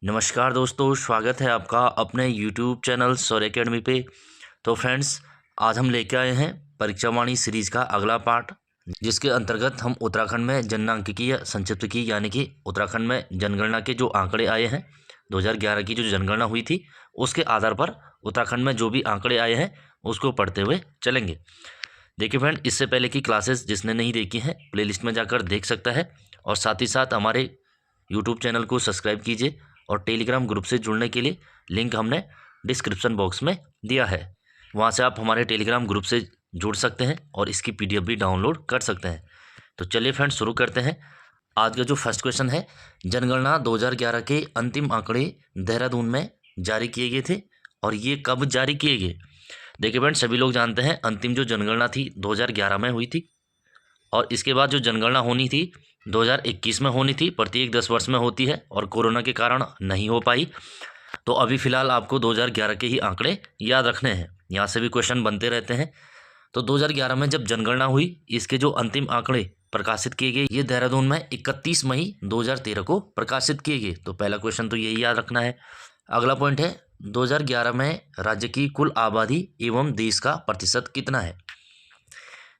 नमस्कार दोस्तों, स्वागत है आपका अपने YouTube चैनल सौर एकेडमी पे। तो फ्रेंड्स, आज हम लेके आए हैं परीक्षावाणी सीरीज़ का अगला पार्ट, जिसके अंतर्गत हम उत्तराखंड में जननांकिकीय संक्षिप्त यानी कि उत्तराखंड में जनगणना के जो आंकड़े आए हैं 2011 की जो जनगणना हुई थी, उसके आधार पर उत्तराखंड में जो भी आंकड़े आए हैं उसको पढ़ते हुए चलेंगे। देखिए फ्रेंड, इससे पहले की क्लासेस जिसने नहीं देखी हैं प्लेलिस्ट में जाकर देख सकता है, और साथ ही साथ हमारे यूट्यूब चैनल को सब्सक्राइब कीजिए, और टेलीग्राम ग्रुप से जुड़ने के लिए लिंक हमने डिस्क्रिप्शन बॉक्स में दिया है। वहाँ से आप हमारे टेलीग्राम ग्रुप से जुड़ सकते हैं और इसकी PDF भी डाउनलोड कर सकते हैं। तो चलिए फ्रेंड्स, शुरू करते हैं। आज का जो फर्स्ट क्वेश्चन है, जनगणना 2011 के अंतिम आंकड़े देहरादून में जारी किए गए थे, और ये कब जारी किए गए? देखिए फ्रेंड्स, सभी लोग जानते हैं अंतिम जो जनगणना थी 2011 में हुई थी, और इसके बाद जो जनगणना होनी थी 2021 में होनी थी। प्रत्येक 10 वर्ष में होती है और कोरोना के कारण नहीं हो पाई। तो अभी फ़िलहाल आपको 2011 के ही आंकड़े याद रखने हैं, यहाँ से भी क्वेश्चन बनते रहते हैं। तो 2011 में जब जनगणना हुई, इसके जो अंतिम आंकड़े प्रकाशित किए गए, ये देहरादून में 31 मई 2013 को प्रकाशित किए गए। तो पहला क्वेश्चन तो यही याद रखना है। अगला पॉइंट है, 2011 में राज्य की कुल आबादी एवं देश का प्रतिशत कितना है?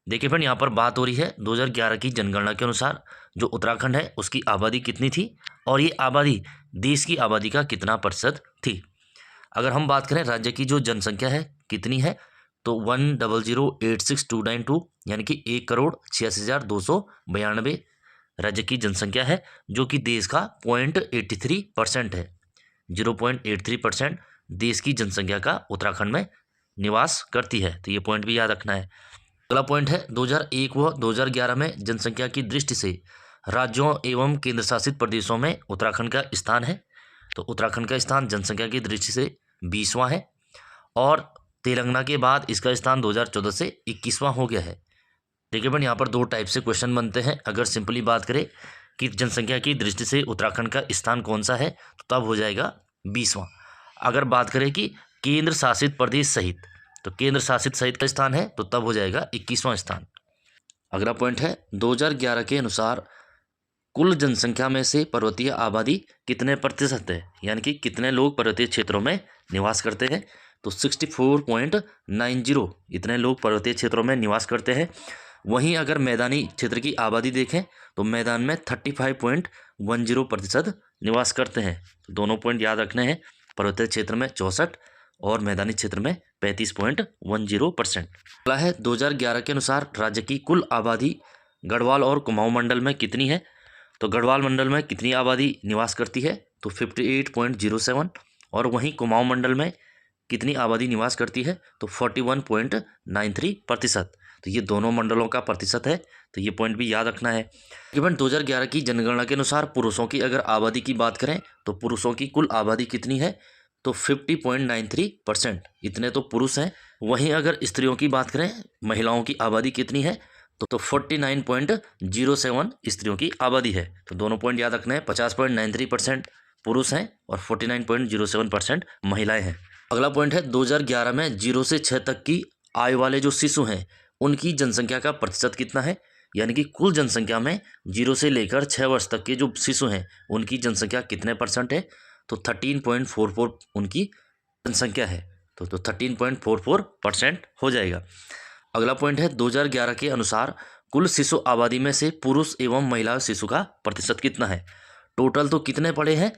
देखिए फ्रेंड, यहाँ पर बात हो रही है 2011 की जनगणना के अनुसार जो उत्तराखंड है उसकी आबादी कितनी थी, और ये आबादी देश की आबादी का कितना प्रतिशत थी। अगर हम बात करें राज्य की जो जनसंख्या है कितनी है, तो 1,00,86,292 यानी कि 1,86,292 राज्य की जनसंख्या है, जो कि देश का 0.83% है। 0.83% देश की जनसंख्या का उत्तराखंड में निवास करती है। तो ये पॉइंट भी याद रखना है। अगला पॉइंट है, 2001 व 2011 में जनसंख्या की दृष्टि से राज्यों एवं केंद्र शासित प्रदेशों में उत्तराखंड का स्थान है। तो उत्तराखंड का स्थान जनसंख्या की दृष्टि से 20वां है, और तेलंगाना के बाद इसका स्थान 2014 से 21वां हो गया है। देखिए बन, यहाँ पर दो टाइप से क्वेश्चन बनते हैं। अगर सिंपली बात करें कि जनसंख्या की दृष्टि से उत्तराखंड का स्थान कौन सा है, तो तब हो जाएगा 20वां। अगर बात करें कि केंद्र शासित प्रदेश सहित, तो केंद्र शासित सहित का स्थान है, तो तब हो जाएगा 21वां स्थान। अगला पॉइंट है, 2011 के अनुसार कुल जनसंख्या में से पर्वतीय आबादी कितने प्रतिशत है, यानी कि कितने लोग पर्वतीय क्षेत्रों में निवास करते हैं। तो 64.90 इतने लोग पर्वतीय क्षेत्रों में निवास करते हैं। वहीं अगर मैदानी क्षेत्र की आबादी देखें, तो मैदान में 35.10% निवास करते हैं। तो दोनों पॉइंट याद रखने हैं, पर्वतीय क्षेत्र में 64 और मैदानी क्षेत्र में 35.10%। अगला है, 2011 के अनुसार राज्य की कुल आबादी गढ़वाल और कुमाऊं मंडल में कितनी है। तो गढ़वाल मंडल में कितनी आबादी निवास करती है, तो 58.07, और वहीं कुमाऊं मंडल में कितनी आबादी निवास करती है, तो 41.93%। तो ये दोनों मंडलों का प्रतिशत है, तो ये पॉइंट भी याद रखना है। तकरीबन 2011 की जनगणना के अनुसार पुरुषों की अगर आबादी की बात करें, तो पुरुषों की कुल आबादी कितनी है, तो 50.93%, इतने तो पुरुष हैं। वहीं अगर स्त्रियों की बात करें, महिलाओं की आबादी कितनी है, तो 49.07 स्त्रियों की आबादी है। तो दोनों पॉइंट याद रखना है, 50.93% पुरुष हैं और 49.07% महिलाएं हैं। अगला पॉइंट है, 2011 में 0 से 6 तक की आयु वाले जो शिशु हैं उनकी जनसंख्या का प्रतिशत कितना है, यानी कि कुल जनसंख्या में 0 से लेकर 6 वर्ष तक के जो शिशु हैं उनकी जनसंख्या कितने % है, तो 13.44 उनकी जनसंख्या है। तो 13.44% हो जाएगा। अगला पॉइंट है, 2011 के अनुसार कुल शिशु आबादी में से पुरुष एवं महिला शिशु का प्रतिशत कितना है। टोटल तो कितने पड़े हैं,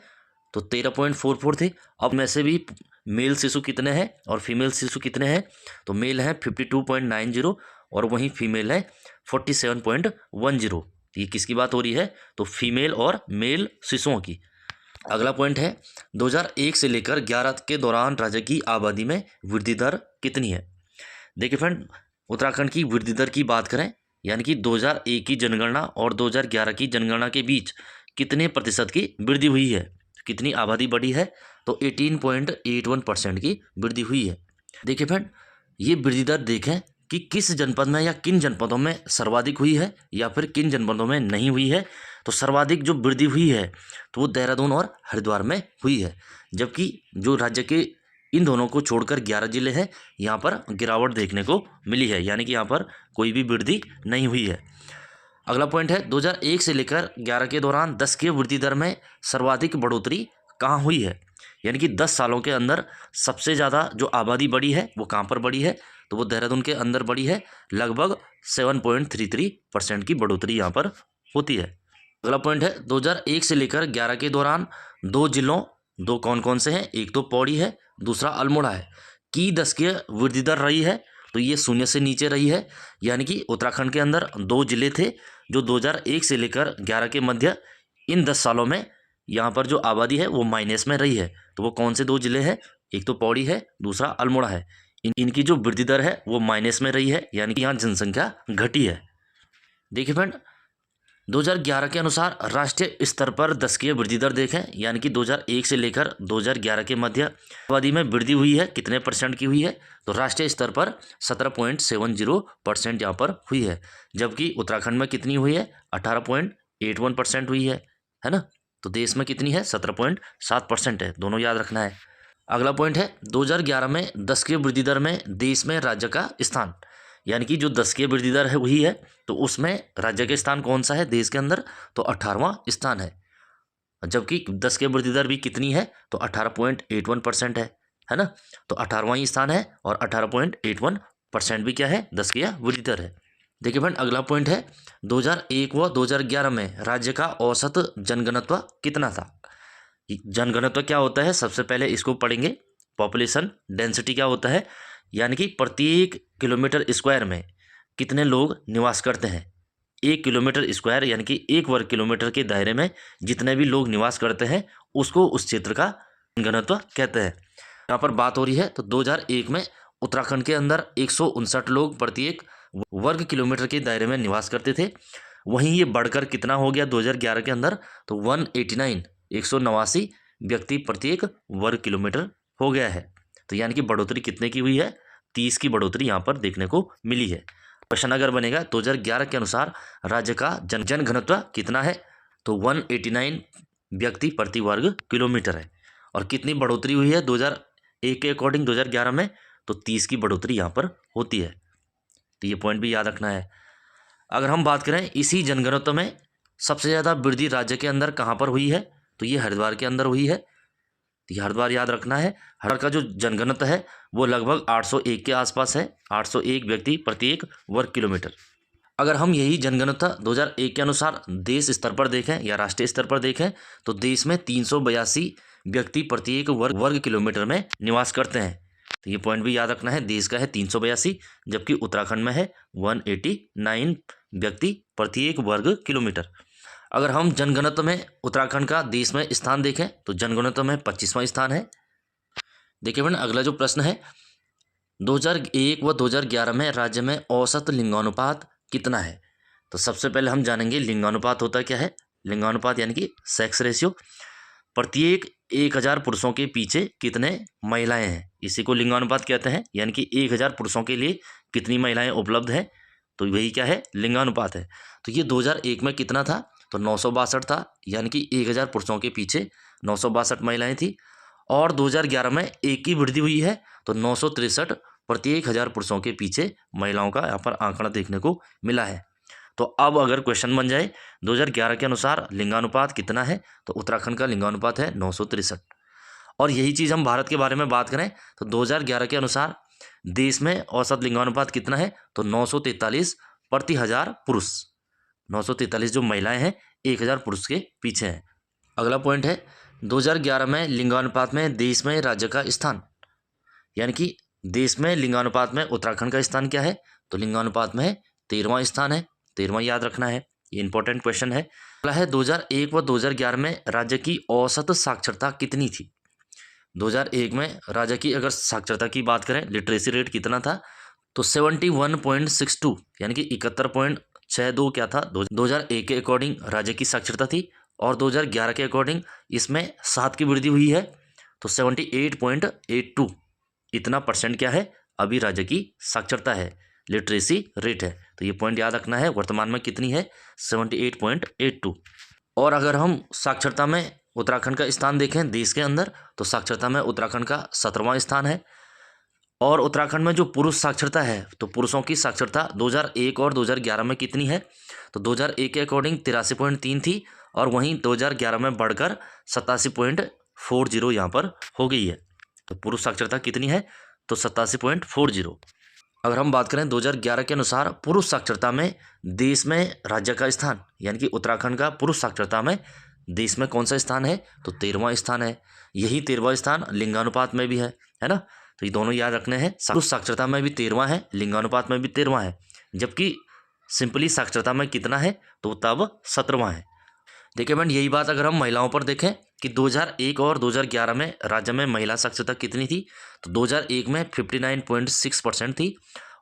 तो 13.44 थे। अब में से भी मेल शिशु कितने हैं और फीमेल शिशु कितने हैं, तो मेल हैं 52.90 और वहीं फीमेल है 47.10। ये किसकी बात हो रही है, तो फीमेल और मेल शिशुओं की। अगला पॉइंट है, 2001 से लेकर 11 के दौरान राज्य की आबादी में वृद्धि दर कितनी है। देखिए फ्रेंड, उत्तराखंड की वृद्धि दर की बात करें, यानी कि 2001 की जनगणना और 2011 की जनगणना के बीच कितने प्रतिशत की वृद्धि हुई है, कितनी आबादी बढ़ी है, तो 18.81% की वृद्धि हुई है। देखिए फ्रेंड, ये वृद्धि दर देखें कि किस जनपद में या किन जनपदों में सर्वाधिक हुई है या फिर किन जनपदों में नहीं हुई है। तो सर्वाधिक जो वृद्धि हुई है तो वो देहरादून और हरिद्वार में हुई है, जबकि जो राज्य के इन दोनों को छोड़कर 11 जिले हैं, यहाँ पर गिरावट देखने को मिली है, यानी कि यहाँ पर कोई भी वृद्धि नहीं हुई है। अगला पॉइंट है, 2001 से लेकर 11 के दौरान 10 के वृद्धि दर में सर्वाधिक बढ़ोतरी कहाँ हुई है, यानी कि 10 सालों के अंदर सबसे ज़्यादा जो आबादी बढ़ी है वो कहाँ पर बढ़ी है, तो वो देहरादून के अंदर बढ़ी है। लगभग 7.33% की बढ़ोतरी यहाँ पर होती है। अगला पॉइंट है 2001 से लेकर 11 के दौरान दो जिलों, दो कौन कौन से हैं, एक तो पौड़ी है, दूसरा अल्मोड़ा है, की दशकीय वृद्धि दर रही है, तो ये 0 से नीचे रही है। यानी कि उत्तराखंड के अंदर दो जिले थे जो 2001 से लेकर 11 के मध्य इन 10 सालों में यहाँ पर जो आबादी है वो माइनस में रही है। तो वो कौन से दो जिले हैं, एक तो पौड़ी है, दूसरा अल्मोड़ा है। इनकी जो वृद्धि दर है वो माइनस में रही है, यानी कि यहाँ जनसंख्या घटी है। देखिए फ्रेंड, 2011 के अनुसार राष्ट्रीय स्तर पर दशकीय वृद्धि दर देखें, यानी कि 2001 से लेकर 2011 के मध्य आबादी में वृद्धि हुई है, कितने परसेंट की हुई है, तो राष्ट्रीय स्तर पर 17.70% यहाँ पर हुई है। जबकि उत्तराखंड में कितनी हुई है, 18.81% हुई है ना। तो देश में कितनी है, 17.7% है, दोनों याद रखना है। अगला पॉइंट है 2011 में दशकीय वृद्धि दर में देश में राज्य का स्थान, यानी कि जो दशकीय वृद्धि दर है हुई है तो उसमें राज्य के स्थान कौन सा है देश के अंदर, तो 18वां स्थान है। जबकि दशकीय वृद्धि दर भी कितनी है, तो 18.81% है ना। तो 18वां स्थान है और 18.81% भी क्या है, दशकीय वृद्धि दर है। देखिए फ्रेंड, अगला पॉइंट है 2001 व 2011 में राज्य का औसत जनघनत्व कितना था। जनघनत्व क्या होता है, सबसे पहले इसको पढ़ेंगे। पॉपुलेशन डेंसिटी क्या होता है, यानी कि प्रत्येक किलोमीटर स्क्वायर में कितने लोग निवास करते हैं। 1 किलोमीटर स्क्वायर यानी कि 1 वर्ग किलोमीटर के दायरे में जितने भी लोग निवास करते हैं उसको उस क्षेत्र का घनत्व कहते हैं। यहाँ पर बात हो रही है तो 2001 में उत्तराखंड के अंदर 159 लोग प्रत्येक वर्ग किलोमीटर के दायरे में निवास करते थे। वहीं ये बढ़कर कितना हो गया 2011 के अंदर, तो 189 189 व्यक्ति प्रत्येक वर्ग किलोमीटर हो गया है। तो यानी कि बढ़ोतरी कितने की हुई है, 30 की बढ़ोतरी यहाँ पर देखने को मिली है। क्वेश्चन अगर बनेगा 2011 के अनुसार राज्य का जन घनत्व कितना है, तो 189 व्यक्ति प्रति वर्ग किलोमीटर है। और कितनी बढ़ोतरी हुई है 2001 के अकॉर्डिंग 2011 में, तो 30 की बढ़ोतरी यहाँ पर होती है। तो ये पॉइंट भी याद रखना है। अगर हम बात करें इसी जनघनत्व में सबसे ज़्यादा वृद्धि राज्य के अंदर कहाँ पर हुई है, तो ये हरिद्वार के अंदर हुई है। तो ये हरिद्वार याद रखना है। हरिद्वार का जो जनघनत्व है वो लगभग 801 के आसपास है, 801 व्यक्ति प्रत्येक वर्ग किलोमीटर। अगर हम यही जनघनत्व 2001 के अनुसार देश स्तर पर देखें या राष्ट्रीय स्तर पर देखें, तो देश में 382 व्यक्ति प्रत्येक वर्ग किलोमीटर में निवास करते हैं। तो ये पॉइंट भी याद रखना है, देश का है 382, जबकि उत्तराखंड में है 189 व्यक्ति प्रत्येक वर्ग किलोमीटर। अगर हम जनगणना में उत्तराखंड का देश में स्थान देखें तो जनगणना में 25वां स्थान है। देखिए फ्रेंड, अगला जो प्रश्न है 2001 व 2011 में राज्य में औसत लिंगानुपात कितना है। तो सबसे पहले हम जानेंगे लिंगानुपात होता क्या है। लिंगानुपात यानी कि सेक्स रेशियो, प्रत्येक 1000 पुरुषों के पीछे कितने महिलाएं हैं, इसी को लिंगानुपात कहते हैं। यानी कि 1000 पुरुषों के लिए कितनी महिलाएं उपलब्ध हैं, तो वही क्या है, लिंगानुपात है। तो ये 2001 में कितना था, तो 962 था, यानी कि 1000 पुरुषों के पीछे 962 महिलाएं थी। और 2011 में एक की वृद्धि हुई है, तो 963 प्रत्येक 1000 पुरुषों के पीछे महिलाओं का यहाँ पर आंकड़ा देखने को मिला है। तो अब अगर क्वेश्चन बन जाए 2011 के अनुसार लिंगानुपात कितना है, तो उत्तराखंड का लिंगानुपात है 963। और यही चीज़ हम भारत के बारे में बात करें तो 2011 के अनुसार देश में औसत लिंगानुपात कितना है, तो 943 प्रति 1000 पुरुष। 943 जो महिलाएं हैं 1000 पुरुष के पीछे हैं। अगला पॉइंट है 2011 में लिंगानुपात में देश में राज्य का स्थान, यानी कि देश में लिंगानुपात में उत्तराखंड का स्थान क्या है, तो लिंगानुपात में 13वां स्थान है। 13वां याद रखना है, ये इंपॉर्टेंट क्वेश्चन है। अगला है 2001 व 2011 में राज्य की औसत साक्षरता कितनी थी। 2001 में राज्य की अगर साक्षरता की बात करें, लिटरेसी रेट कितना था, तो 71.62 यानी कि 71.62 क्या था 2001 के अकॉर्डिंग राज्य की साक्षरता थी। और 2011 के अकॉर्डिंग इसमें 7 की वृद्धि हुई है, तो 78.82 इतना परसेंट क्या है अभी राज्य की साक्षरता है, लिटरेसी रेट है। तो ये पॉइंट याद रखना है, वर्तमान में कितनी है 78.82। और अगर हम साक्षरता में उत्तराखंड का स्थान देखें देश के अंदर, तो साक्षरता में उत्तराखंड का 17वां स्थान है। और उत्तराखंड में जो पुरुष साक्षरता है, तो पुरुषों की साक्षरता 2001 और 2011 में कितनी है, तो 2001 के अकॉर्डिंग 83.3 थी, और वहीं 2011 में बढ़कर 87.40 यहाँ पर हो गई है। तो पुरुष साक्षरता कितनी है? तो 87.40। अगर हम बात करें 2011 के अनुसार पुरुष साक्षरता में देश में राज्य का स्थान, यानी कि उत्तराखंड का पुरुष साक्षरता में देश में कौन सा स्थान है? तो 13वां स्थान है। यही 13वां स्थान लिंगानुपात में भी है ना। तो ये दोनों याद रखने हैं। पुरुष साक्षरता में भी 13वां है, लिंगानुपात में भी 13वां है, जबकि सिंपली साक्षरता में कितना है? तो तब 17वां है। देखिए बहन, यही बात अगर हम महिलाओं पर देखें कि 2001 और 2011 में राज्य में महिला साक्षरता कितनी थी? तो 2001 में 59.6% थी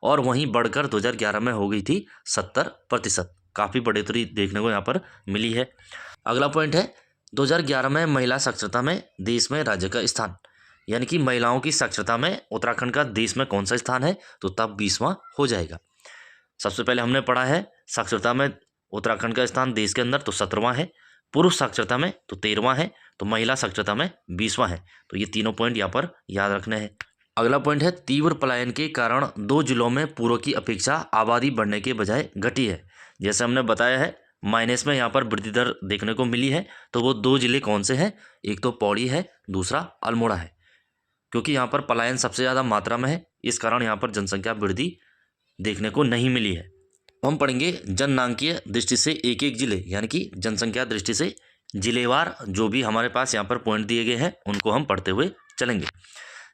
और वहीं बढ़कर 2011 में हो गई थी 70%। काफ़ी बढ़ोतरी देखने को यहाँ पर मिली है। अगला पॉइंट है 2011 में महिला साक्षरता में देश में राज्य का स्थान, यानी कि महिलाओं की साक्षरता में उत्तराखंड का देश में कौन सा स्थान है? तो तब 20वां हो जाएगा। सबसे पहले हमने पढ़ा है साक्षरता में उत्तराखंड का स्थान देश के अंदर, तो 17वां है। पुरुष साक्षरता में तो 13वां है। तो महिला साक्षरता में 20वां है। तो ये तीनों पॉइंट यहाँ पर याद रखने हैं। अगला पॉइंट है तीव्र पलायन के कारण 2 जिलों में पूर्व की अपेक्षा आबादी बढ़ने के बजाय घटी है। जैसे हमने बताया है माइनस में यहाँ पर वृद्धि दर देखने को मिली है। तो वो 2 जिले कौन से हैं? एक तो पौड़ी है, दूसरा अल्मोड़ा है। क्योंकि यहाँ पर पलायन सबसे ज़्यादा मात्रा में है, इस कारण यहाँ पर जनसंख्या वृद्धि देखने को नहीं मिली है। हम पढ़ेंगे जननांकीय दृष्टि से एक एक जिले, यानी कि जनसंख्या दृष्टि से जिलेवार जो भी हमारे पास यहाँ पर पॉइंट दिए गए हैं उनको हम पढ़ते हुए चलेंगे।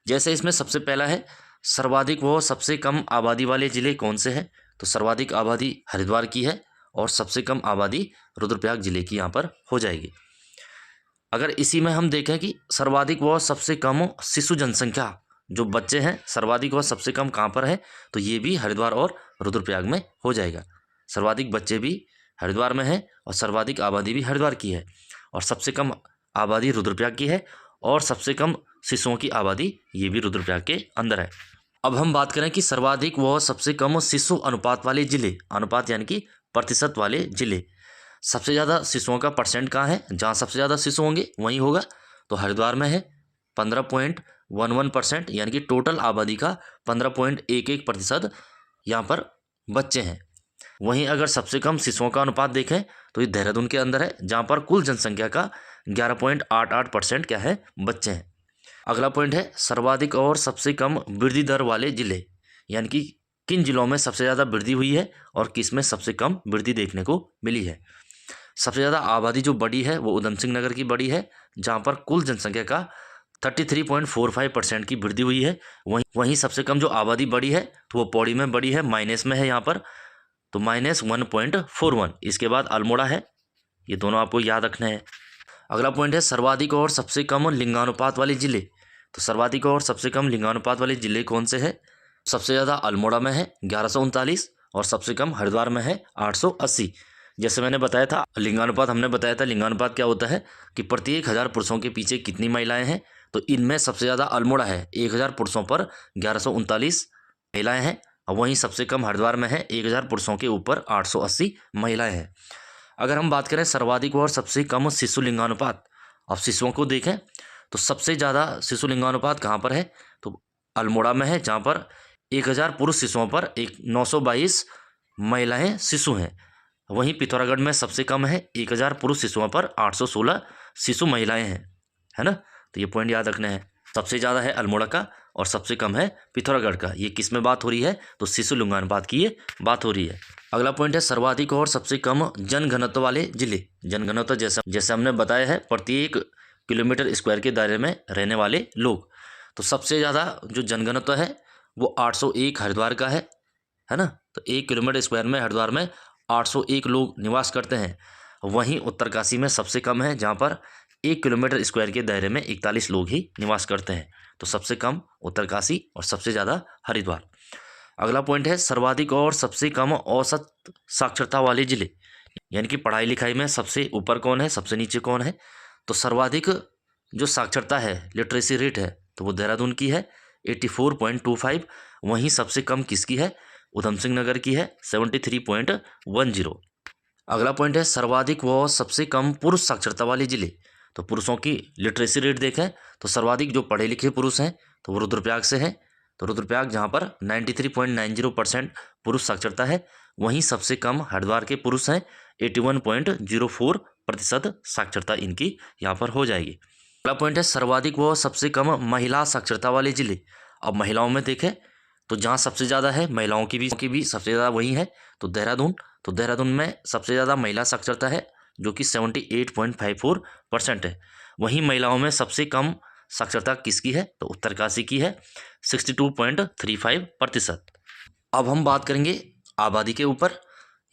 जैसे इसमें सबसे पहला है सर्वाधिक व सबसे कम आबादी वाले जिले कौन से हैं? तो सर्वाधिक आबादी हरिद्वार की है और सबसे कम आबादी रुद्रप्रयाग जिले की यहाँ पर हो जाएगी। अगर इसी में हम देखें कि सर्वाधिक व सबसे कम शिशु जनसंख्या जो बच्चे हैं, सर्वाधिक व सबसे कम कहाँ पर है? तो ये भी हरिद्वार और रुद्रप्रयाग में हो जाएगा। सर्वाधिक बच्चे भी हरिद्वार में है और सर्वाधिक आबादी भी हरिद्वार की है और सबसे कम आबादी रुद्रप्रयाग की है और सबसे कम शिशुओं की आबादी ये भी रुद्रप्रयाग के अंदर है। अब हम बात करें कि सर्वाधिक व सबसे कम शिशु अनुपात वाले जिले, अनुपात यानी कि प्रतिशत वाले जिले, सबसे ज़्यादा शिशुओं का परसेंट कहाँ है? जहाँ सबसे ज़्यादा शिशु होंगे वहीं होगा। तो हरिद्वार में है 15.11%, यानी कि टोटल आबादी का 15.11% यहाँ पर बच्चे हैं। वहीं अगर सबसे कम शिशुओं का अनुपात देखें तो ये देहरादून के अंदर है, जहाँ पर कुल जनसंख्या का 11.88% क्या है? बच्चे हैं। अगला पॉइंट है सर्वाधिक और सबसे कम वृद्धि दर वाले जिले, यानी कि किन जिलों में सबसे ज़्यादा वृद्धि हुई है और किस में सबसे कम वृद्धि देखने को मिली है। सबसे ज़्यादा आबादी जो बढ़ी है वो उधम सिंह नगर की बढ़ी है, जहाँ पर कुल जनसंख्या का 33.45% की वृद्धि हुई है। वहीं सबसे कम जो आबादी बढ़ी है तो वो पौड़ी में बढ़ी है, माइनस में है यहाँ पर, तो -1.41। इसके बाद अल्मोड़ा है। ये दोनों आपको याद रखने हैं। अगला पॉइंट है सर्वाधिक और सबसे कम लिंगानुपात वाले जिले। तो सर्वाधिक और सबसे कम लिंगानुपात वाले जिले कौन से हैं? सबसे ज़्यादा अल्मोड़ा में है 1139 और सबसे कम हरिद्वार में है 880। जैसे मैंने बताया था लिंगानुपात, हमने बताया था लिंगानुपात क्या होता है कि प्रत्येक 1000 पुरुषों के पीछे कितनी महिलाएं हैं। तो इनमें सबसे ज़्यादा अल्मोड़ा है, 1000 पुरुषों पर 1139 महिलाएं हैं। और वहीं सबसे कम हरिद्वार में है, 1000 पुरुषों के ऊपर 880 महिलाएं हैं। अगर हम बात करें सर्वाधिक और सबसे कम शिशु लिंगानुपात, अब शिशुओं को देखें तो सबसे ज़्यादा शिशु लिंगानुपात कहाँ पर है? तो अल्मोड़ा में है, जहाँ पर 1000 पुरुष शिशुओं पर 922 महिलाएं शिशु हैं। वहीं पिथौरागढ़ में सबसे कम है, 1000 पुरुष शिशुओं पर 816 शिशु महिलाएं हैं, है ना। तो ये पॉइंट याद रखना है। सबसे ज़्यादा है अल्मोड़ा का और सबसे कम है पिथौरागढ़ का। ये किस में बात हो रही है? तो शिशु लिंगानुपात की ये बात हो रही है। अगला पॉइंट है सर्वाधिक और सबसे कम जनघनत्व वाले जिले। जनघनत्व जैसे हमने बताया है प्रत्येक किलोमीटर स्क्वायर के दायरे में रहने वाले लोग। तो सबसे ज़्यादा जो जनघनत्व है वो 801 हरिद्वार का है ना। तो 1 किलोमीटर स्क्वायर में हरिद्वार में 801 लोग निवास करते हैं। वहीं उत्तरकाशी में सबसे कम है, जहाँ पर 1 किलोमीटर स्क्वायर के दायरे में 41 लोग ही निवास करते हैं। तो सबसे कम उत्तरकाशी और सबसे ज़्यादा हरिद्वार। अगला पॉइंट है सर्वाधिक और सबसे कम औसत साक्षरता वाले जिले, यानी कि पढ़ाई लिखाई में सबसे ऊपर कौन है, सबसे नीचे कौन है। तो सर्वाधिक जो साक्षरता है, लिटरेसी रेट है, तो वो देहरादून की है 84.25। वहीं सबसे कम किसकी है? उधम सिंह नगर की है 73.10। अगला पॉइंट है सर्वाधिक व सबसे कम पुरुष साक्षरता वाले जिले। तो पुरुषों की लिटरेसी रेट देखें तो सर्वाधिक जो पढ़े लिखे पुरुष हैं तो वो रुद्रप्रयाग से हैं। तो रुद्रप्रयाग जहाँ पर 93.90% पुरुष साक्षरता है। वहीं सबसे कम हरिद्वार के पुरुष हैं, 81.04% साक्षरता इनकी यहाँ पर हो जाएगी। अगला पॉइंट है सर्वाधिक व सबसे कम महिला साक्षरता वाले जिले। अब महिलाओं में देखें तो जहाँ सबसे ज़्यादा है महिलाओं की भी सबसे ज़्यादा वही है तो देहरादून। तो देहरादून में सबसे ज़्यादा महिला साक्षरता है जो कि 78.54% है। वहीं महिलाओं में सबसे कम साक्षरता किसकी है तो उत्तरकाशी की है 62.35%। अब हम बात करेंगे आबादी के ऊपर,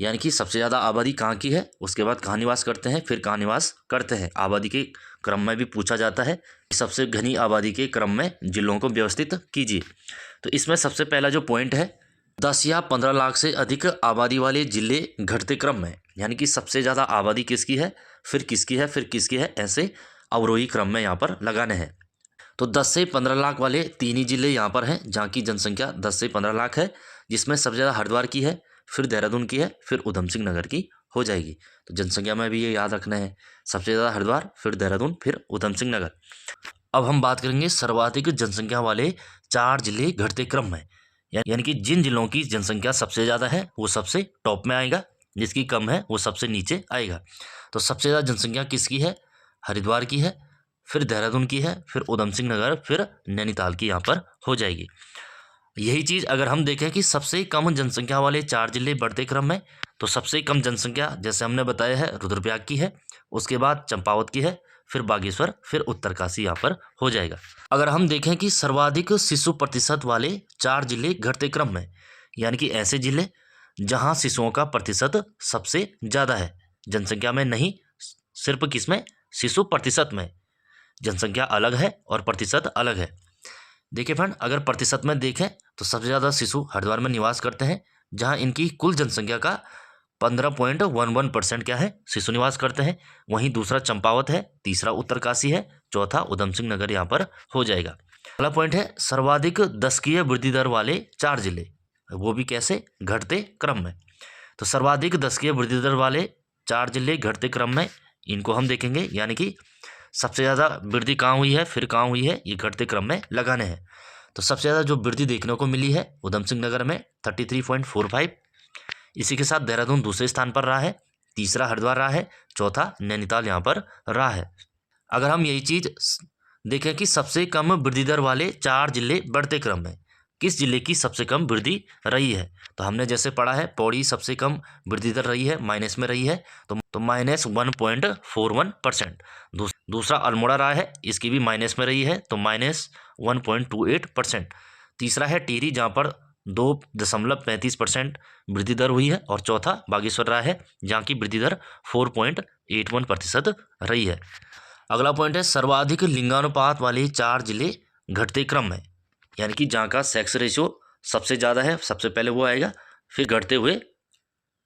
यानी कि सबसे ज़्यादा आबादी कहाँ की है, उसके बाद कहाँ निवास करते हैं, फिर कहाँ निवास करते हैं। आबादी के क्रम में भी पूछा जाता है, सबसे घनी आबादी के क्रम में जिलों को व्यवस्थित कीजिए। तो इसमें सबसे पहला जो पॉइंट है 10 या 15 लाख से अधिक आबादी वाले जिले घटते क्रम में, यानी कि सबसे ज़्यादा आबादी किसकी है, फिर किसकी है, फिर किसकी है, ऐसे अवरोही क्रम में यहाँ पर लगाने हैं। तो 10 से 15 लाख वाले तीन ही जिले यहाँ पर हैं जहाँ की जनसंख्या 10 से 15 लाख है, जिसमें सबसे ज़्यादा हरिद्वार की है, फिर देहरादून की है, फिर उधम सिंह नगर की हो जाएगी। तो जनसंख्या में भी ये याद रखना है, सबसे ज़्यादा हरिद्वार, फिर देहरादून, फिर उधम सिंह नगर। अब हम बात करेंगे सर्वाधिक जनसंख्या वाले 4 जिले घटते क्रम में, यानी कि जिन जिलों की जनसंख्या सबसे ज़्यादा है वो सबसे टॉप में आएगा, जिसकी कम है वो सबसे नीचे आएगा। तो सबसे ज़्यादा जनसंख्या किसकी है, हरिद्वार की है, फिर देहरादून की है, फिर उधम सिंह नगर, फिर नैनीताल की यहाँ पर हो जाएगी। यही चीज़ अगर हम देखें कि सबसे कम जनसंख्या वाले 4 जिले बढ़ते क्रम में, तो सबसे कम जनसंख्या जैसे हमने बताया है रुद्रप्रयाग की है, उसके बाद चंपावत की है, फिर बागेश्वर, फिर उत्तरकाशी यहाँ पर हो जाएगा। अगर हम देखें कि सर्वाधिक शिशु प्रतिशत वाले 4 जिले घटते क्रम में, यानी कि ऐसे जिले जहाँ शिशुओं का प्रतिशत सबसे ज़्यादा है, जनसंख्या में नहीं, सिर्फ किसमें, शिशु प्रतिशत में। जनसंख्या अलग है और प्रतिशत अलग है। देखिए फ्रेंड, अगर प्रतिशत में देखें तो सबसे ज़्यादा शिशु हरिद्वार में निवास करते हैं, जहां इनकी कुल जनसंख्या का 15.11% क्या है, शिशु निवास करते हैं। वहीं दूसरा चंपावत है, तीसरा उत्तरकाशी है, चौथा उधम सिंह नगर यहाँ पर हो जाएगा। अगला पॉइंट है सर्वाधिक दशकीय वृद्धि दर वाले 4 जिले, वो भी कैसे, घटते क्रम में। तो सर्वाधिक दशकीय वृद्धि दर वाले 4 जिले घटते क्रम में, इनको हम देखेंगे, यानी कि सबसे ज़्यादा वृद्धि कहाँ हुई है, फिर कहाँ हुई है, ये घटते क्रम में लगाने हैं। तो सबसे ज़्यादा जो वृद्धि देखने को मिली है उधम सिंह नगर में 33.45, इसी के साथ देहरादून दूसरे स्थान पर रहा है, तीसरा हरिद्वार रहा है, चौथा नैनीताल यहाँ पर रहा है। अगर हम यही चीज़ देखें कि सबसे कम वृद्धि दर वाले 4 जिले बढ़ते क्रम में, किस जिले की सबसे कम वृद्धि रही है, तो हमने जैसे पढ़ा है पौड़ी सबसे कम वृद्धि दर रही है, माइनस में रही है, तो -1.41%। दूसरा अल्मोड़ा रहा है, इसकी भी माइनस में रही है, तो -1.28%। तीसरा है टिहरी जहाँ पर 2.35% वृद्धि दर हुई है, और चौथा बागेश्वर रहा है जहाँ की वृद्धि दर 4.81% रही है। अगला पॉइंट है सर्वाधिक लिंगानुपात वाले 4 जिले घटते क्रम में, यानी कि जहाँ का सेक्स रेशियो सबसे ज़्यादा है, सबसे पहले वो आएगा, फिर घटते हुए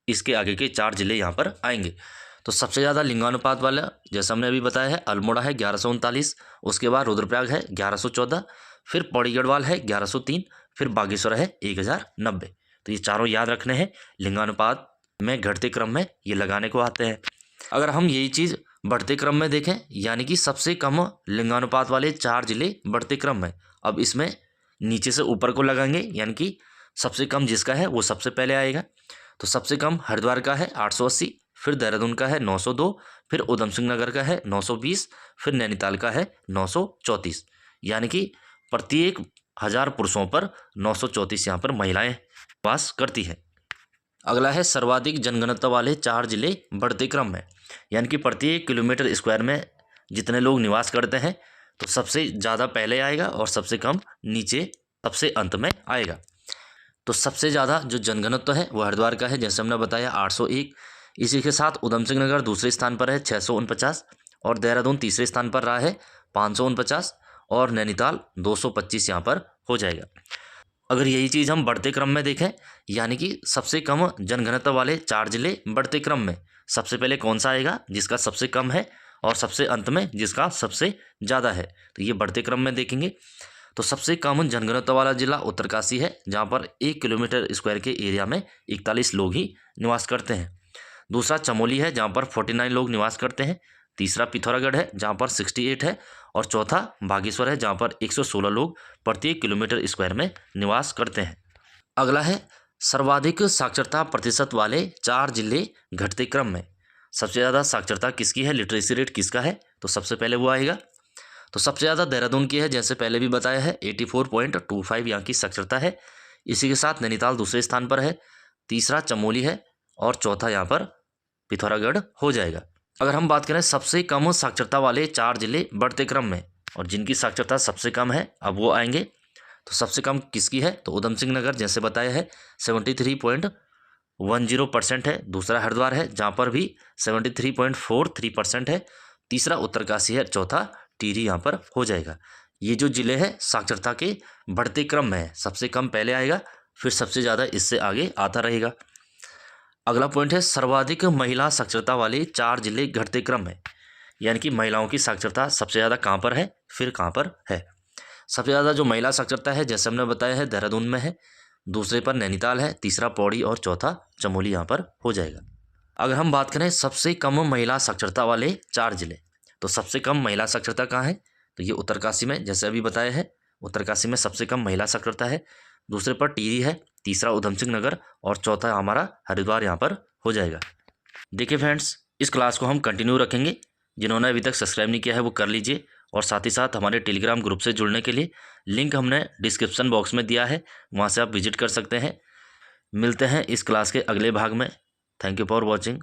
इसके आगे के 4 जिले यहाँ पर आएंगे। तो सबसे ज़्यादा लिंगानुपात वाला जैसा हमने अभी बताया है अल्मोड़ा है 1139, उसके बाद रुद्रप्रयाग है 1114, फिर पौड़ी गढ़वाल है 1103, फिर बागेश्वर है 1090। तो ये चारों याद रखने हैं, लिंगानुपात में घटते क्रम में ये लगाने को आते हैं। अगर हम यही चीज़ बढ़ते क्रम में देखें, यानी कि सबसे कम लिंगानुपात वाले 4 जिले बढ़ते क्रम में, अब इसमें नीचे से ऊपर को लगाएंगे, यानी कि सबसे कम जिसका है वो सबसे पहले आएगा। तो सबसे कम हरिद्वार का है 880, फिर देहरादून का है 902, फिर उधम सिंह नगर का है 920, फिर नैनीताल का है 934, यानी कि प्रत्येक 1000 पुरुषों पर 934 यहाँ पर महिलाएं वास करती हैं। अगला है सर्वाधिक जनघनत्व वाले 4 जिले बढ़ते क्रम में, यानी कि प्रत्येक किलोमीटर स्क्वायर में जितने लोग निवास करते हैं, तो सबसे ज़्यादा पहले आएगा और सबसे कम नीचे सबसे अंत में आएगा। तो सबसे ज़्यादा जो जनघनत्व है वो हरिद्वार का है, जैसे हमने बताया 801, इसी के साथ उधम सिंह नगर दूसरे स्थान पर है 649, और देहरादून तीसरे स्थान पर रहा है 549, और नैनीताल 225 यहाँ पर हो जाएगा। अगर यही चीज़ हम बढ़ते क्रम में देखें, यानी कि सबसे कम जनघनत्व वाले 4 जिले बढ़ते क्रम में, सबसे पहले कौन सा आएगा, जिसका सबसे कम है, और सबसे अंत में जिसका सबसे ज़्यादा है, तो ये बढ़ते क्रम में देखेंगे। तो सबसे कम जनघनत्व वाला जिला उत्तरकाशी है, जहाँ पर 1 किलोमीटर स्क्वायर के एरिया में 41 लोग ही निवास करते हैं। दूसरा चमोली है, जहाँ पर 49 लोग निवास करते हैं। तीसरा पिथौरागढ़ है, जहाँ पर 68 है, और चौथा बागेश्वर है, जहाँ पर 116 लोग प्रत्येक किलोमीटर स्क्वायर में निवास करते हैं। अगला है सर्वाधिक साक्षरता प्रतिशत वाले 4 जिले घटते क्रम में, सबसे ज़्यादा साक्षरता किसकी है, लिटरेसी रेट किसका है, तो सबसे पहले वो आएगा। तो सबसे ज़्यादा देहरादून की है, जैसे पहले भी बताया है 84.25 यहाँ की साक्षरता है। इसी के साथ नैनीताल दूसरे स्थान पर है, तीसरा चमोली है और चौथा यहाँ पर पिथौरागढ़ हो जाएगा। अगर हम बात करें सबसे कम साक्षरता वाले 4 जिले बढ़ते क्रम में और जिनकी साक्षरता सबसे कम है, अब वो आएंगे। तो सबसे कम किसकी है, तो उधम सिंह नगर जैसे बताया है 73.10% है। दूसरा हरिद्वार है जहाँ पर भी 73.43% है। तीसरा उत्तरकाशी है, चौथा टिहरी यहाँ पर हो जाएगा। ये जो जिले हैं साक्षरता के बढ़ते क्रम में है, सबसे कम पहले आएगा, फिर सबसे ज़्यादा इससे आगे आता रहेगा। अगला पॉइंट है सर्वाधिक महिला साक्षरता वाले 4 जिले घटते क्रम में, यानी कि महिलाओं की साक्षरता सबसे ज़्यादा कहाँ पर है, फिर कहाँ पर है। सबसे ज़्यादा जो महिला साक्षरता है जैसे हमने बताया है देहरादून में है, दूसरे पर नैनीताल है, तीसरा पौड़ी और चौथा चमोली यहाँ पर हो जाएगा। अगर हम बात करें सबसे कम महिला साक्षरता वाले 4 जिले, तो सबसे कम महिला साक्षरता कहाँ है, तो ये उत्तरकाशी में, जैसे अभी बताया है उत्तरकाशी में सबसे कम महिला साक्षरता है। दूसरे पर टिहरी है, तीसरा उधम सिंह नगर और चौथा हमारा हरिद्वार यहाँ पर हो जाएगा। देखिए फ्रेंड्स, इस क्लास को हम कंटिन्यू रखेंगे। जिन्होंने अभी तक सब्सक्राइब नहीं किया है वो कर लीजिए, और साथ ही साथ हमारे टेलीग्राम ग्रुप से जुड़ने के लिए लिंक हमने डिस्क्रिप्शन बॉक्स में दिया है, वहाँ से आप विजिट कर सकते हैं। मिलते हैं इस क्लास के अगले भाग में। Thank you for watching.